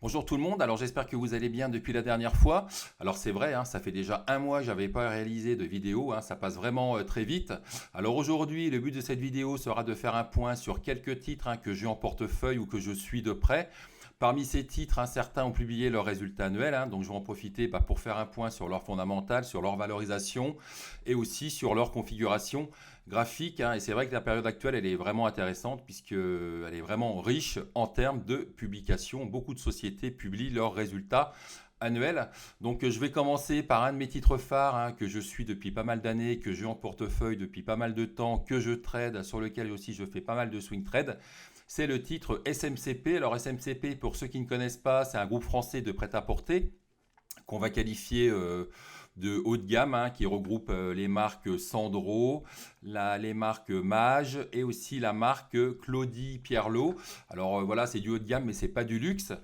Bonjour tout le monde, alors j'espère que vous allez bien depuis la dernière fois. Alors c'est vrai, hein, ça fait déjà un mois que j'avais pas réalisé de vidéo, hein, ça passe vraiment très vite. Alors aujourd'hui, le but de cette vidéo sera de faire un point sur quelques titres que j'ai en portefeuille ou que je suis de près. Parmi ces titres, certains ont publié leurs résultats annuels, donc je vais en profiter pour faire un point sur leur fondamental, sur leur valorisation et aussi sur leur configuration graphique. Et c'est vrai que la période actuelle, elle est vraiment intéressante puisqu'elle est vraiment riche en termes de publications. Beaucoup de sociétés publient leurs résultats annuels. Donc je vais commencer par un de mes titres phares que je suis depuis pas mal d'années, que j'ai en portefeuille depuis pas mal de temps, que je trade, sur lequel aussi je fais pas mal de swing trade. C'est le titre SMCP. Alors SMCP, pour ceux qui ne connaissent pas, c'est un groupe français de prêt-à-porter qu'on va qualifier de haut de gamme, qui regroupe les marques Sandro, les marques Mage et aussi la marque Claudie Pierlot. Alors voilà, c'est du haut de gamme, mais c'est pas du luxe.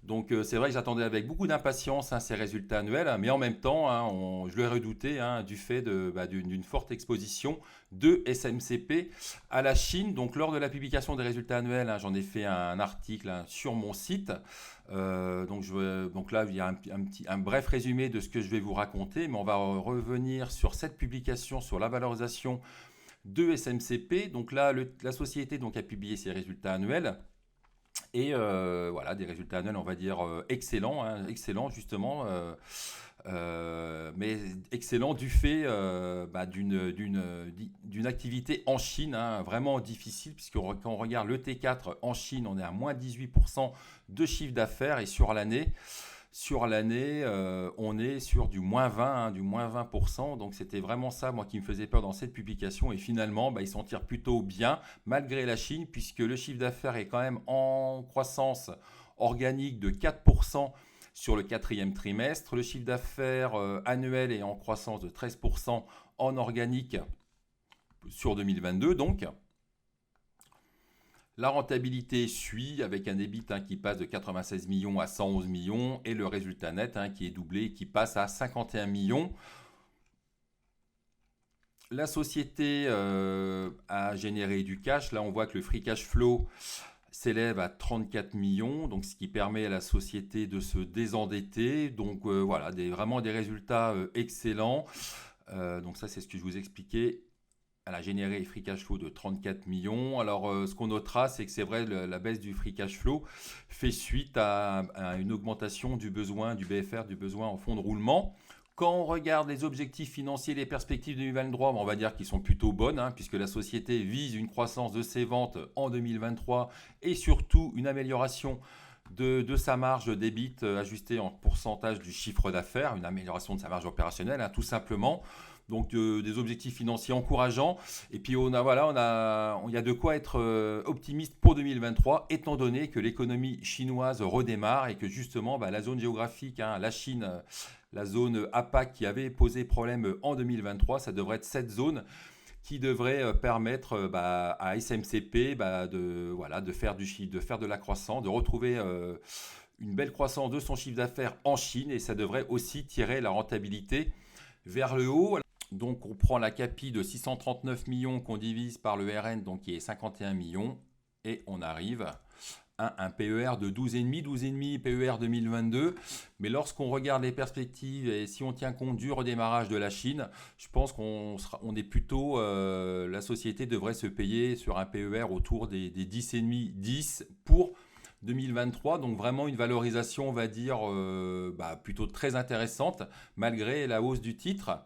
Donc c'est vrai que j'attendais avec beaucoup d'impatience ces résultats annuels, mais en même temps, je le redoutais du fait d'une forte exposition de SMCP à la Chine. Donc lors de la publication des résultats annuels, j'en ai fait un article sur mon site. Donc là, il y a un bref résumé de ce que je vais vous raconter, mais on va revenir sur cette publication, sur la valorisation de SMCP. Donc là, la société a publié ses résultats annuels. Et voilà, des résultats annuels, on va dire excellents justement, mais excellents du fait d'une activité en Chine vraiment difficile, puisque quand on regarde le T4 en Chine, on est à moins 18% de chiffre d'affaires, et sur l'année, on est sur du moins 20, du moins 20%. Donc c'était vraiment ça, moi, qui me faisait peur dans cette publication. Et finalement, ils s'en tirent plutôt bien, malgré la Chine, puisque le chiffre d'affaires est quand même en croissance organique de 4% sur le quatrième trimestre. Le chiffre d'affaires annuel est en croissance de 13% en organique sur 2022. Donc, la rentabilité suit avec un EBIT qui passe de 96 millions à 111 millions et le résultat net qui est doublé et qui passe à 51 millions. La société a généré du cash. Là, on voit que le free cash flow s'élève à 34 millions, donc ce qui permet à la société de se désendetter. Donc voilà, vraiment des résultats excellents. Donc ça, c'est ce que je vous expliquais. Elle a généré un free cash flow de 34 millions. Alors, ce qu'on notera, c'est que c'est vrai, la baisse du free cash flow fait suite à une augmentation du besoin, du BFR, du besoin en fonds de roulement. Quand on regarde les objectifs financiers, les perspectives 2023, on va dire qu'ils sont plutôt bonnes, puisque la société vise une croissance de ses ventes en 2023 et surtout une amélioration de sa marge d'EBIT ajustée en pourcentage du chiffre d'affaires, une amélioration de sa marge opérationnelle, tout simplement. Donc des objectifs financiers encourageants. Et puis il y a de quoi être optimiste pour 2023, étant donné que l'économie chinoise redémarre et que justement la zone géographique, la Chine, la zone APAC qui avait posé problème en 2023, ça devrait être cette zone qui devrait permettre à SMCP de faire de faire de la croissance, de retrouver une belle croissance de son chiffre d'affaires en Chine, et ça devrait aussi tirer la rentabilité vers le haut. Donc on prend la CAPI de 639 millions qu'on divise par le RN, donc qui est 51 millions, et on arrive à un PER de 12,5 PER 2022. Mais lorsqu'on regarde les perspectives et si on tient compte du redémarrage de la Chine, je pense on est plutôt, la société devrait se payer sur un PER autour des 10,5, 10 pour 2023, donc vraiment une valorisation, on va dire, plutôt très intéressante, malgré la hausse du titre.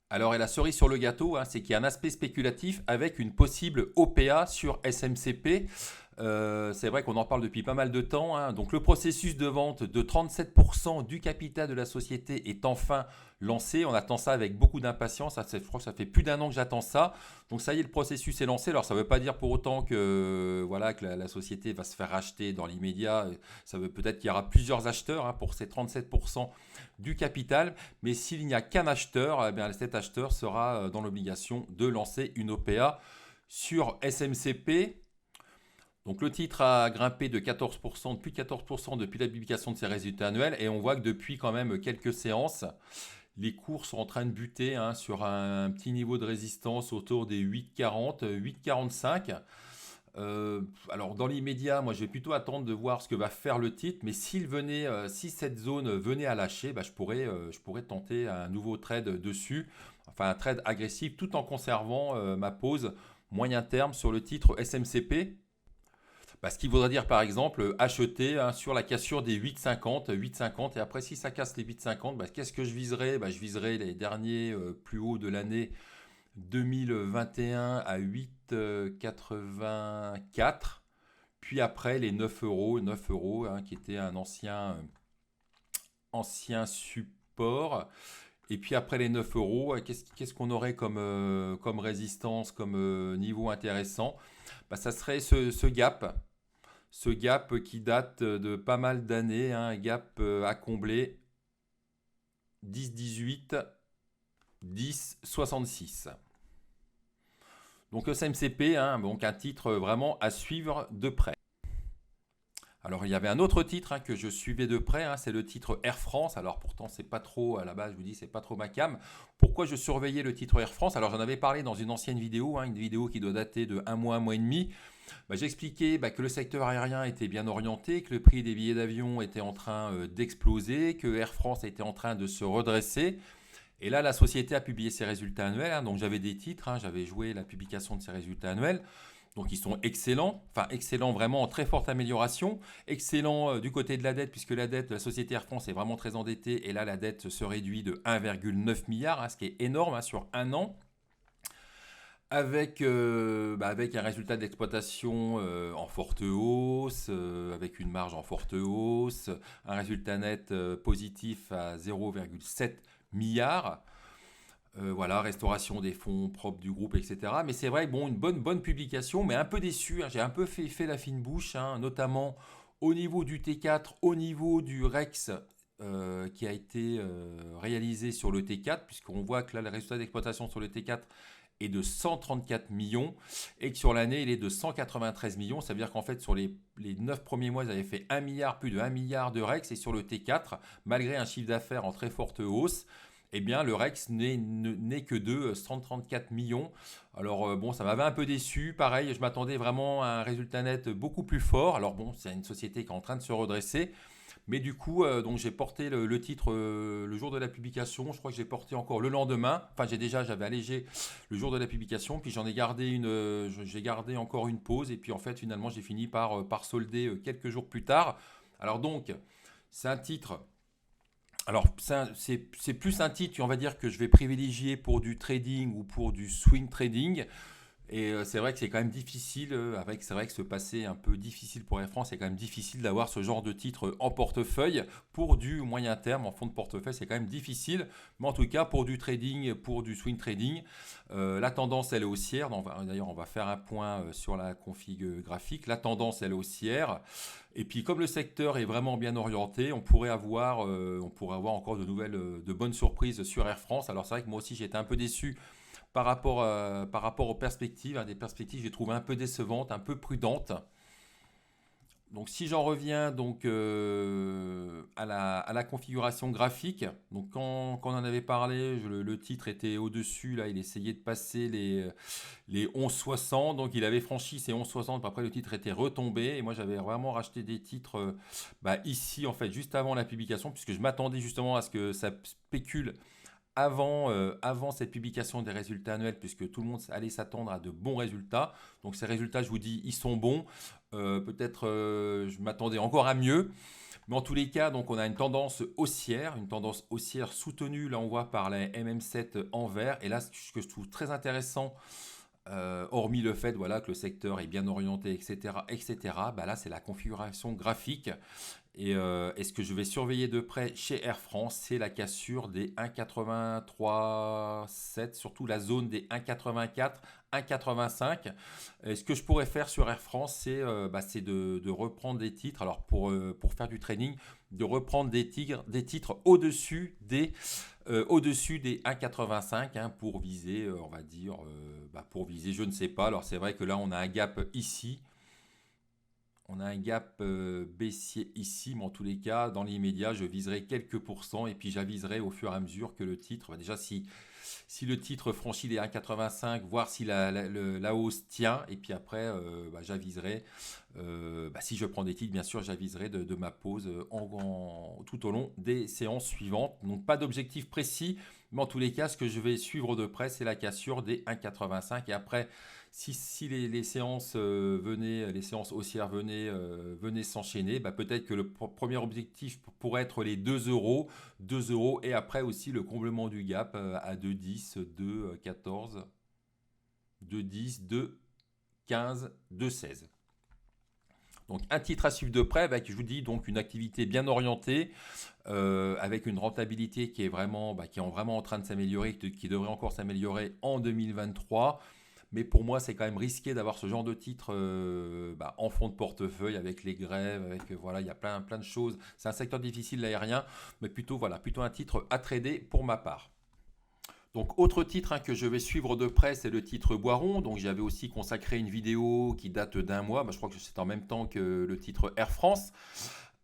Alors, et la cerise sur le gâteau, c'est qu'il y a un aspect spéculatif avec une possible OPA sur SMCP. C'est vrai qu'on en parle depuis pas mal de temps. Donc, le processus de vente de 37% du capital de la société est enfin lancé. On attend ça avec beaucoup d'impatience. Je crois que ça fait plus d'un an que j'attends ça. Donc, ça y est, le processus est lancé. Alors, ça ne veut pas dire pour autant que, que la société va se faire racheter dans l'immédiat. Ça veut peut-être qu'il y aura plusieurs acheteurs pour ces 37% du capital. Mais s'il n'y a qu'un acheteur, cet acheteur sera dans l'obligation de lancer une OPA sur SMCP. Donc le titre a grimpé de 14%, de plus de 14% depuis la publication de ses résultats annuels, et on voit que depuis quand même quelques séances, les cours sont en train de buter sur un petit niveau de résistance autour des 8,40, 8,45. Alors dans l'immédiat, moi je vais plutôt attendre de voir ce que va faire le titre, mais si cette zone venait à lâcher, bah, je pourrais tenter un nouveau trade dessus, enfin un trade agressif, tout en conservant ma pause moyen terme sur le titre SMCP. Bah, ce qui voudrait dire par exemple acheter hein, sur la cassure des 8,50 et après si ça casse les 8,50, bah, qu'est-ce que je viserai? Bah, je viserai les derniers plus hauts de l'année 2021 à 8,84. Puis après les 9 euros hein, qui était un ancien support. Et puis après les 9 euros, qu'est-ce qu'on aurait comme résistance, comme niveau intéressant? Bah, ça serait ce gap qui date de pas mal d'années, hein, un gap à combler 10,18, 10,66. Donc SMCP, hein, donc un titre vraiment à suivre de près. Alors il y avait un autre titre hein, que je suivais de près, hein, c'est le titre Air France. Alors pourtant c'est pas trop, à la base je vous dis c'est pas trop ma cam. Pourquoi je surveillais le titre Air France? Alors j'en avais parlé dans une ancienne vidéo, hein, une vidéo qui doit dater de un mois et demi. Bah, j'expliquais que le secteur aérien était bien orienté, que le prix des billets d'avion était en train d'exploser, que Air France était en train de se redresser. Et là, la société a publié ses résultats annuels. Hein, donc j'avais des titres, hein, j'avais joué la publication de ses résultats annuels. Donc ils sont excellents, enfin excellents vraiment en très forte amélioration. Excellents du côté de la dette, puisque la dette de la société Air France est vraiment très endettée. Et là, la dette se réduit de 1,9 milliard, hein, ce qui est énorme hein, sur un an. Avec un résultat d'exploitation en forte hausse, avec une marge en forte hausse, un résultat net positif à 0,7 milliard. Voilà, restauration des fonds propres du groupe, etc. Mais c'est vrai, bon, une bonne publication, mais un peu déçu, hein. J'ai un peu fait la fine bouche, hein, notamment au niveau du T4, au niveau du REX qui a été réalisé sur le T4, puisqu'on voit que là, le résultat d'exploitation sur le T4 est de 134 millions et que sur l'année, il est de 193 millions. Ça veut dire qu'en fait, sur les 9 premiers mois, ils avaient fait 1 milliard, plus de 1 milliard de REX et sur le T4, malgré un chiffre d'affaires en très forte hausse, eh bien, le REX n'est que de 134 millions. Alors, bon, ça m'avait un peu déçu. Pareil, je m'attendais vraiment à un résultat net beaucoup plus fort. Alors, bon, c'est une société qui est en train de se redresser. Mais du coup, donc j'ai porté le titre le jour de la publication. Je crois que j'ai porté encore le lendemain. Enfin, j'avais allégé le jour de la publication. Puis j'en ai gardé j'ai gardé encore une pause. Et puis en fait, finalement, j'ai fini par solder quelques jours plus tard. Alors donc, c'est un titre. Alors, c'est plus un titre, on va dire, que je vais privilégier pour du trading ou pour du swing trading. Et c'est vrai que c'est quand même difficile, c'est vrai que ce passé un peu difficile pour Air France, c'est quand même difficile d'avoir ce genre de titre en portefeuille pour du moyen terme, en fonds de portefeuille, c'est quand même difficile. Mais en tout cas, pour du trading, pour du swing trading, la tendance elle est haussière. D'ailleurs, on va faire un point sur la config graphique. La tendance elle est haussière. Et puis, comme le secteur est vraiment bien orienté, on pourrait avoir encore de bonnes surprises sur Air France. Alors, c'est vrai que moi aussi, j'étais un peu déçu par rapport aux perspectives, hein, des perspectives, je les trouve un peu décevantes, un peu prudentes. Donc si j'en reviens donc à la configuration graphique, donc quand on en avait parlé, le titre était au-dessus, là il essayait de passer les 11,60, donc il avait franchi ces 11,60, puis après le titre était retombé, et moi j'avais vraiment racheté des titres ici en fait, juste avant la publication, puisque je m'attendais justement à ce que ça spécule avant cette publication des résultats annuels, puisque tout le monde allait s'attendre à de bons résultats. Donc ces résultats, je vous dis, ils sont bons. Peut-être je m'attendais encore à mieux. Mais en tous les cas, donc on a une tendance haussière soutenue, là on voit par la MM7 en vert. Et là, ce que je trouve très intéressant, hormis le fait voilà, que le secteur est bien orienté, etc., bah là c'est la configuration graphique. Et ce que je vais surveiller de près chez Air France, c'est la cassure des 1,83,7, surtout la zone des 1,84, 1,85. Et ce que je pourrais faire sur Air France, c'est de reprendre des titres, alors pour faire du trading, de reprendre des titres au-dessus des 1,85 hein, pour viser, on va dire, pour viser, je ne sais pas. Alors c'est vrai que là, on a un gap ici. On a un gap baissier ici, mais en tous les cas, dans l'immédiat, je viserai quelques pourcents et puis j'aviserai au fur et à mesure que le titre, déjà si le titre franchit les 1,85, voir si la hausse tient. Et puis après, j'aviserai. Si je prends des titres, bien sûr, j'aviserai de ma pause tout au long des séances suivantes. Donc pas d'objectif précis, mais en tous les cas, ce que je vais suivre de près, c'est la cassure des 1,85. Et après, si les séances les séances haussières venaient s'enchaîner, peut-être que le premier objectif pourrait être les 2 euros, 2 euros, et après aussi le comblement du gap à 2,10, 2,14, 2,10, 2,15, 2,16. Donc un titre à suivre de près avec, je vous dis, donc une activité bien orientée, avec une rentabilité qui est vraiment en train de s'améliorer, qui devrait encore s'améliorer en 2023. Mais pour moi, c'est quand même risqué d'avoir ce genre de titre en fond de portefeuille avec les grèves, il y a plein de choses. C'est un secteur difficile, l'aérien, mais plutôt un titre à trader pour ma part. Donc, autre titre que je vais suivre de près, c'est le titre Boiron. Donc, j'avais aussi consacré une vidéo qui date d'un mois. Je crois que c'est en même temps que le titre Air France.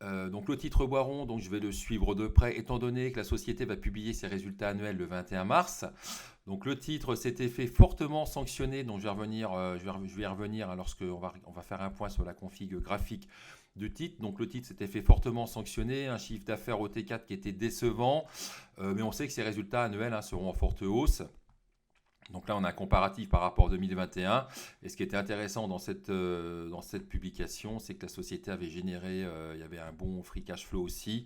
Donc, le titre Boiron, donc je vais le suivre de près, étant donné que la société va publier ses résultats annuels le 21 mars. Donc, le titre s'était fait fortement sanctionner. Donc, je vais y revenir lorsqu'on va faire un point sur la config graphique de titre. Donc le titre s'était fait fortement sanctionner, un chiffre d'affaires au T4 qui était décevant, mais on sait que ces résultats annuels seront en forte hausse. Donc là, on a un comparatif par rapport à 2021. Et ce qui était intéressant dans cette publication, c'est que la société avait généré, il y avait un bon free cash flow aussi,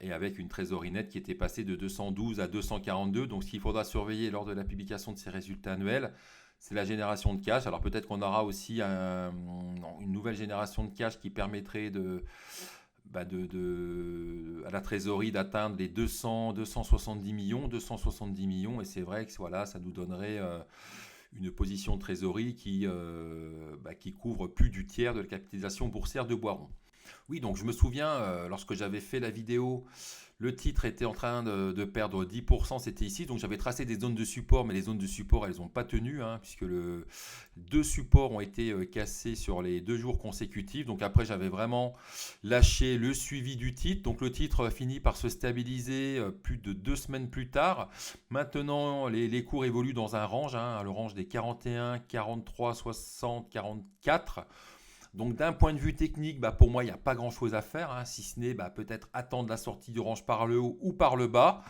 et avec une trésorerie nette qui était passée de 212 à 242. Donc ce qu'il faudra surveiller lors de la publication de ces résultats annuels, c'est la génération de cash. Alors peut-être qu'on aura aussi une nouvelle génération de cash qui permettrait à la trésorerie d'atteindre les 270 millions. Et c'est vrai que ça nous donnerait une position de trésorerie qui couvre plus du tiers de la capitalisation boursière de Boiron. Oui, donc je me souviens, lorsque j'avais fait la vidéo, le titre était en train de perdre 10%, c'était ici. Donc j'avais tracé des zones de support, mais les zones de support, elles n'ont pas tenu, puisque deux supports ont été cassés sur les 2 jours consécutifs. Donc après, j'avais vraiment lâché le suivi du titre. Donc le titre finit par se stabiliser plus de 2 semaines plus tard. Maintenant, les cours évoluent dans un range, le range des 41, 43, 60, 44. Donc d'un point de vue technique, pour moi, il n'y a pas grand-chose à faire, si ce n'est peut-être attendre la sortie du range par le haut ou par le bas.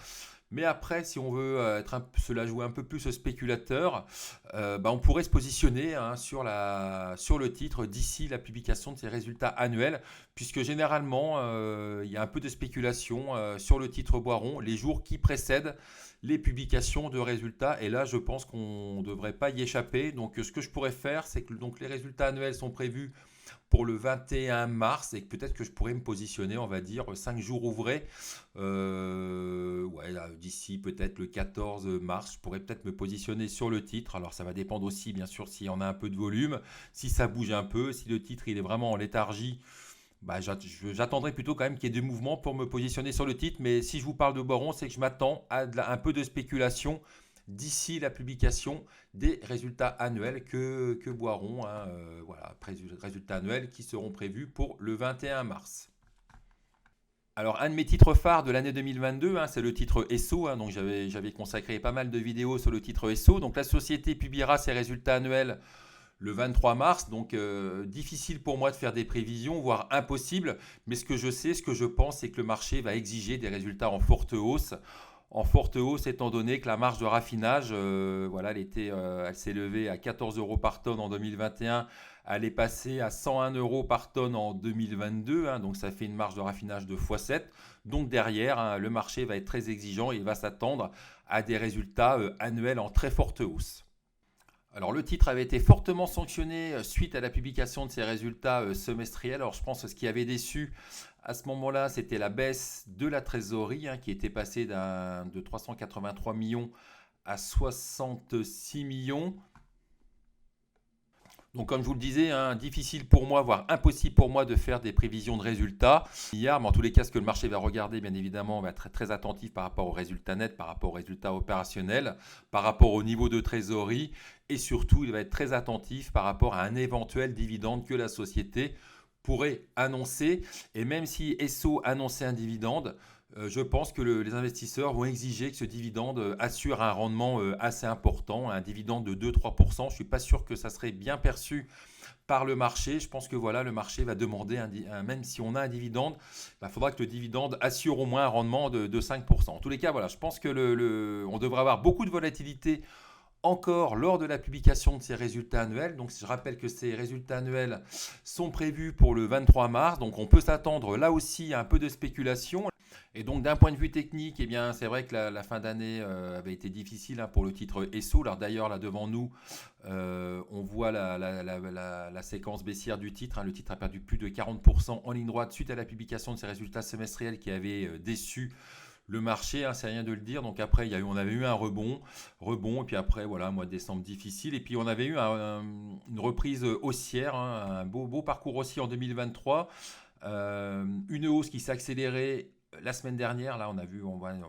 Mais après, si on veut se la jouer un peu plus spéculateur, on pourrait se positionner sur le titre d'ici la publication de ses résultats annuels, puisque généralement, il y a un peu de spéculation sur le titre Boiron les jours qui précèdent les publications de résultats. Et là, je pense qu'on ne devrait pas y échapper. Donc, ce que je pourrais faire, c'est que les résultats annuels sont prévus pour le 21 mars et peut-être que je pourrais me positionner, on va dire, 5 jours ouvrés. D'ici peut-être le 14 mars, je pourrais peut-être me positionner sur le titre. Alors ça va dépendre aussi, bien sûr, s'il y en a un peu de volume, si ça bouge un peu, si le titre il est vraiment en léthargie. J'attendrai plutôt quand même qu'il y ait des mouvements pour me positionner sur le titre. Mais si je vous parle de Boiron, c'est que je m'attends à un peu de spéculation d'ici la publication des résultats annuels que Boiron, résultats annuels qui seront prévus pour le 21 mars. Alors, un de mes titres phares de l'année 2022, c'est le titre Esso. Donc, j'avais consacré pas mal de vidéos sur le titre Esso. Donc, la société publiera ses résultats annuels le 23 mars. Donc, difficile pour moi de faire des prévisions, voire impossible. Mais ce que je pense, c'est que le marché va exiger des résultats en forte hausse. En forte hausse, étant donné que la marge de raffinage, elle s'est levée à 14 euros par tonne en 2021. Elle est passée à 101 euros par tonne en 2022. Donc, ça fait une marge de raffinage de x7. Donc, derrière, le marché va être très exigeant et il va s'attendre à des résultats annuels en très forte hausse. Alors, le titre avait été fortement sanctionné suite à la publication de ses résultats semestriels. Alors, je pense que ce qui avait déçu à ce moment-là, c'était la baisse de la trésorerie qui était passée de 383 millions à 66 millions. Donc, comme je vous le disais, difficile pour moi, voire impossible pour moi de faire des prévisions de résultats. Mais en tous les cas, ce que le marché va regarder, bien évidemment, va être très, très attentif par rapport aux résultats nets, par rapport aux résultats opérationnels, par rapport au niveau de trésorerie. Et surtout, il va être très attentif par rapport à un éventuel dividende que la société pourrait annoncer. Et même si Esso annonçait un dividende, Je pense que les investisseurs vont exiger que ce dividende assure un rendement assez important, un dividende de 2-3%. Je ne suis pas sûr que ça serait bien perçu par le marché. Je pense que voilà, le marché va demander, même si on a un dividende, il faudra que le dividende assure au moins un rendement de 5%. En tous les cas, voilà, je pense que on devrait avoir beaucoup de volatilité encore lors de la publication de ces résultats annuels. Donc je rappelle que ces résultats annuels sont prévus pour le 23 mars. Donc on peut s'attendre là aussi à un peu de spéculation. Et donc d'un point de vue technique, eh bien, c'est vrai que la fin d'année avait été difficile pour le titre ESSO. Alors d'ailleurs, là devant nous, on voit la séquence baissière du titre. Le titre a perdu plus de 40% en ligne droite suite à la publication de ses résultats semestriels qui avaient déçu le marché, c'est rien de le dire. Donc après, on avait eu un rebond, et puis après, voilà, mois de décembre difficile. Et puis on avait eu une reprise haussière, un beau parcours haussier en 2023. Une hausse qui s'est accélérée la semaine dernière. Là,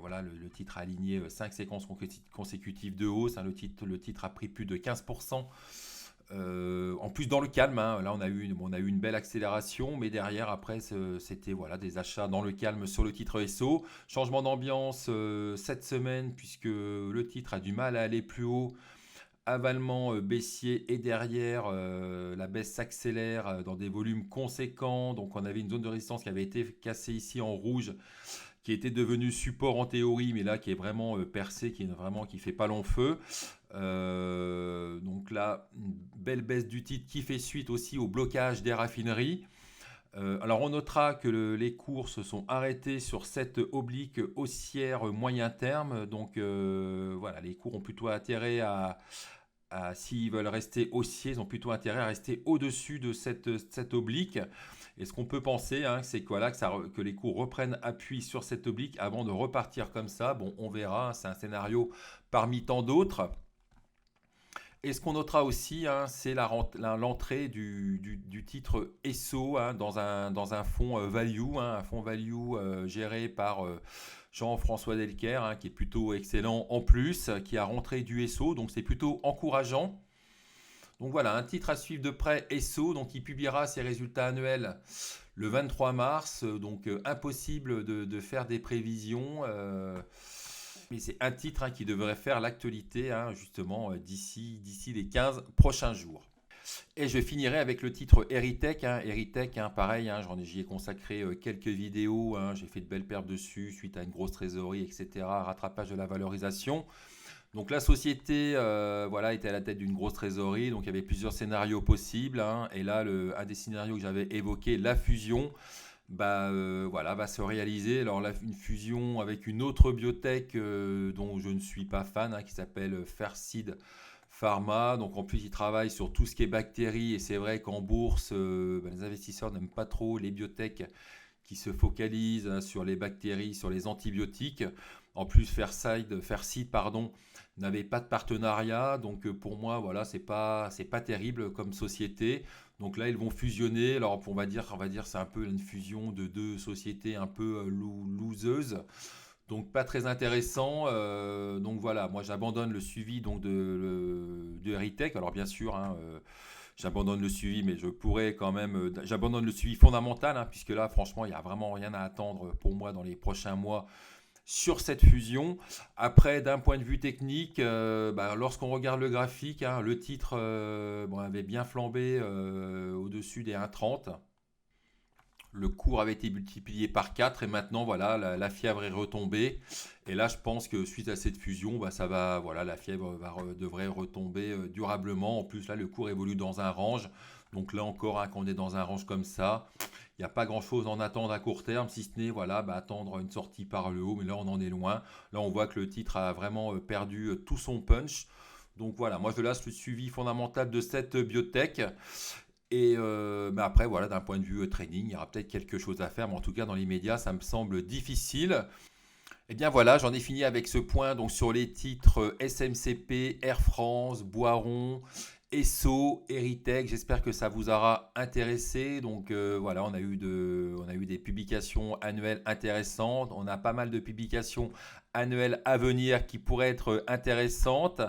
voilà, le titre a aligné 5 séquences consécutives de hausse. Le titre a pris plus de 15%. En plus dans le calme, là on a eu une belle accélération, mais derrière après c'était voilà, des achats dans le calme sur le titre ESSO. Changement d'ambiance cette semaine puisque le titre a du mal à aller plus haut, avalement baissier, et derrière la baisse s'accélère dans des volumes conséquents. Donc on avait une zone de résistance qui avait été cassée ici en rouge, qui était devenu support en théorie, mais là qui est vraiment percé, qui fait pas long feu. Donc là, une belle baisse du titre qui fait suite aussi au blocage des raffineries. Alors on notera que les cours se sont arrêtés sur cette oblique haussière moyen terme. Donc voilà, les cours ont plutôt intérêt s'ils veulent rester haussiers, ils ont plutôt intérêt à rester au-dessus de cette oblique. Et ce qu'on peut penser, c'est que, voilà, que les cours reprennent appui sur cette oblique avant de repartir comme ça. Bon, on verra, c'est un scénario parmi tant d'autres. Et ce qu'on notera aussi, c'est l'entrée du titre ESSO dans un fonds value, un fonds value géré par Jean-François Delcaire, qui est plutôt excellent en plus, qui a rentré du ESSO, donc c'est plutôt encourageant. Donc voilà, un titre à suivre de près, ESSO, donc il publiera ses résultats annuels le 23 mars, donc impossible de faire des prévisions. Mais c'est un titre qui devrait faire l'actualité justement d'ici les 15 prochains jours. Et je finirai avec le titre Erytech. Erytech, pareil, j'y ai consacré quelques vidéos. J'ai fait de belles pertes dessus suite à une grosse trésorerie, etc. Rattrapage de la valorisation. Donc la société était à la tête d'une grosse trésorerie. Donc il y avait plusieurs scénarios possibles. Et là, un des scénarios que j'avais évoqué, la fusion, va se réaliser. Alors là, une fusion avec une autre biotech dont je ne suis pas fan, qui s'appelle Fercid Pharma. Donc en plus, ils travaillent sur tout ce qui est bactéries, et c'est vrai qu'en bourse, les investisseurs n'aiment pas trop les biotech qui se focalisent sur les bactéries, sur les antibiotiques. En plus, Fercid, n'avait pas de partenariat, donc pour moi, voilà, c'est pas terrible comme société. Donc là, ils vont fusionner. Alors on va dire, c'est un peu une fusion de deux sociétés un peu loseuses. Donc pas très intéressant. Donc voilà, moi j'abandonne le suivi donc de Erytech. Alors bien sûr, j'abandonne le suivi, mais je pourrais quand même. J'abandonne le suivi fondamental, puisque là, franchement, il n'y a vraiment rien à attendre pour moi dans les prochains mois sur cette fusion. Après, d'un point de vue technique, lorsqu'on regarde le graphique, le titre avait bien flambé au-dessus des 1,30. Le cours avait été multiplié par 4 et maintenant voilà, la fièvre est retombée. Et là, je pense que suite à cette fusion, la fièvre devrait retomber durablement. En plus, là, le cours évolue dans un range. Donc là encore, quand on est dans un range comme ça, il n'y a pas grand-chose à en attendre à court terme, si ce n'est attendre une sortie par le haut. Mais là, on en est loin. Là, on voit que le titre a vraiment perdu tout son punch. Donc voilà, moi je laisse le suivi fondamental de cette biotech. Et après, voilà, d'un point de vue trading, il y aura peut-être quelque chose à faire, mais en tout cas, dans l'immédiat, ça me semble difficile. Et bien voilà, j'en ai fini avec ce point donc sur les titres SMCP, Air France, Boiron, Esso, Erytech. J'espère que ça vous aura intéressé. Donc voilà, on a eu des publications annuelles intéressantes. On a pas mal de publications annuelles à venir qui pourraient être intéressantes.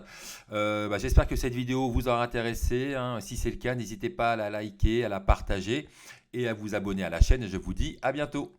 J'espère que cette vidéo vous aura intéressé. Si c'est le cas, n'hésitez pas à la liker, à la partager et à vous abonner à la chaîne. Et je vous dis à bientôt.